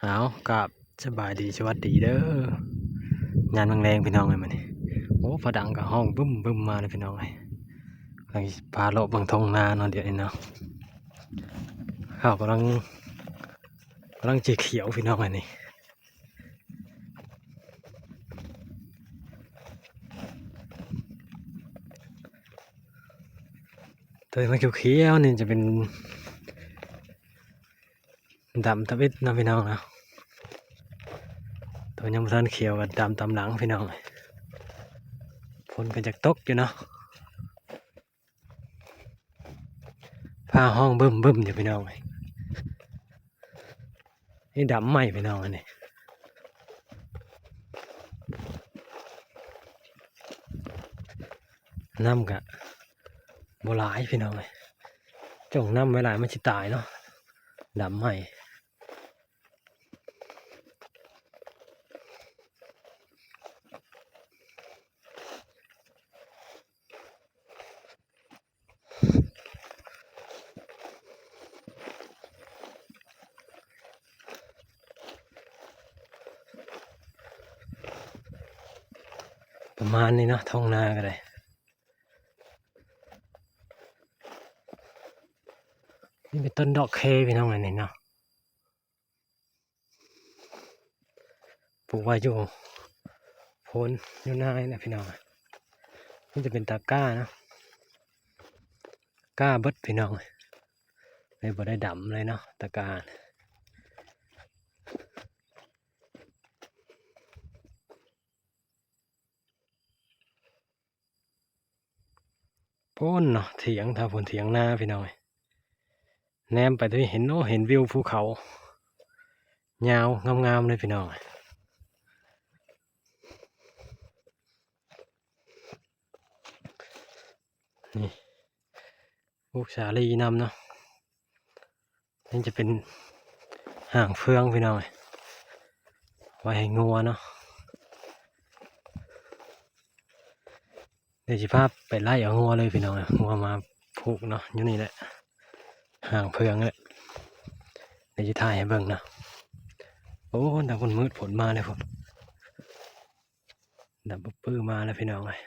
เอากับสบายดีสวัสดีเด้องานแรงๆพี่น้องเลยมันนี่โอ้พอดังกับห้องบึ้มบึ้มมาเลยพี่น้องเลยกำลังพาโลบบางทงนาเนาะเดี๋ยวนี้เนาะข้าวกำลังจีเขียวพี่น้องเลยนี่ตัวมันเขียวๆนี่จะเป็นดำตะวิดนะพี่น้องนะตัวยังไม่ทันเขียวกับดำตำหลังพี่น้องเลยฝนก็จะตกอยู่เนาะพาห้องบึ้มบึ้มอยู่พี่น้องเลยนี่ดำใหม่พี่น้องอันนี้น้ำกะโบราณพี่น้องเลยจงน้ำไว้หลายมันจะตายเนาะดำใหม่ประมาณนี้เนาะท้องนาก็ได้นี่เป็นต้นดอกเคพี่น้องเลยเนาะปลูกไว้อยู่โพนอยู่หน้านี่นะพี่น้องนี่จะเป็นตะกร้านะกร้าเบิดพี่น้องเลยบ่ได้ดำเลยเนาะตะกร้าโพ้นเนาะเถียงถ้าฝนเถียงหน้าพี่น้องแนมไปที่เห็นโอ้เห็นวิวภูเขายาวงามๆเลยพี่น้องนี่พวกสาลีนำเนาะนี่จะเป็นห่างเฟืองพี่น้องไว้ให้งัวเนาะเดี๋ยวจะพาไปไล่เอางัวเลยพี่น้องงัวมาผูกเนาะอยู่นี่แหละห่างเฟืองเลยเดี๋ยวจะถ่ายให้เบิ่งนะโอ้ดำฝนมืดฝนมาเลยผมดำปื้อมาแล้วพี่น้องเลย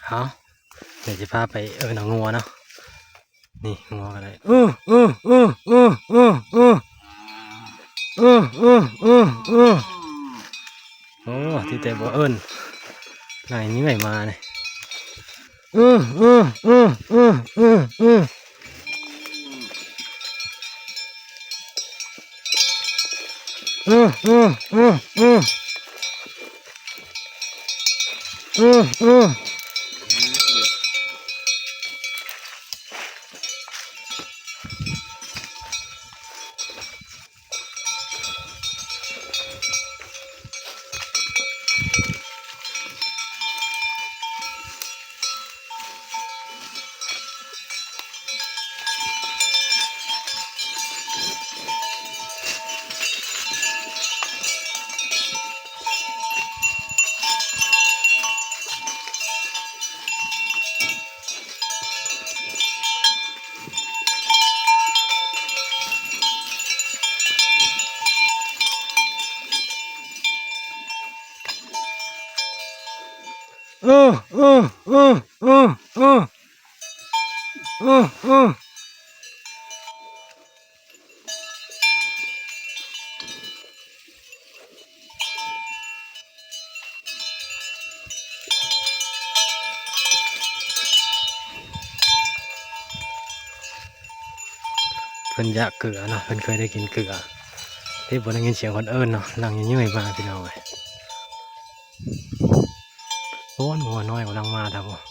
เอาเดี๋ยวจะพาไปหนังงัวเนาะนี่งัวอะไรโอ้ที่แต่บ่ไหนนี้ไม่มาเนี่ยเพิ่นอยากเกลือเนาะเพิ่นเคยได้กินเกลือที่บ่ได้ยินเสียงคนเนาะหลังยังไม่มาพี่น้องเลยโอ้หัวน้อยกำลังมาครับผม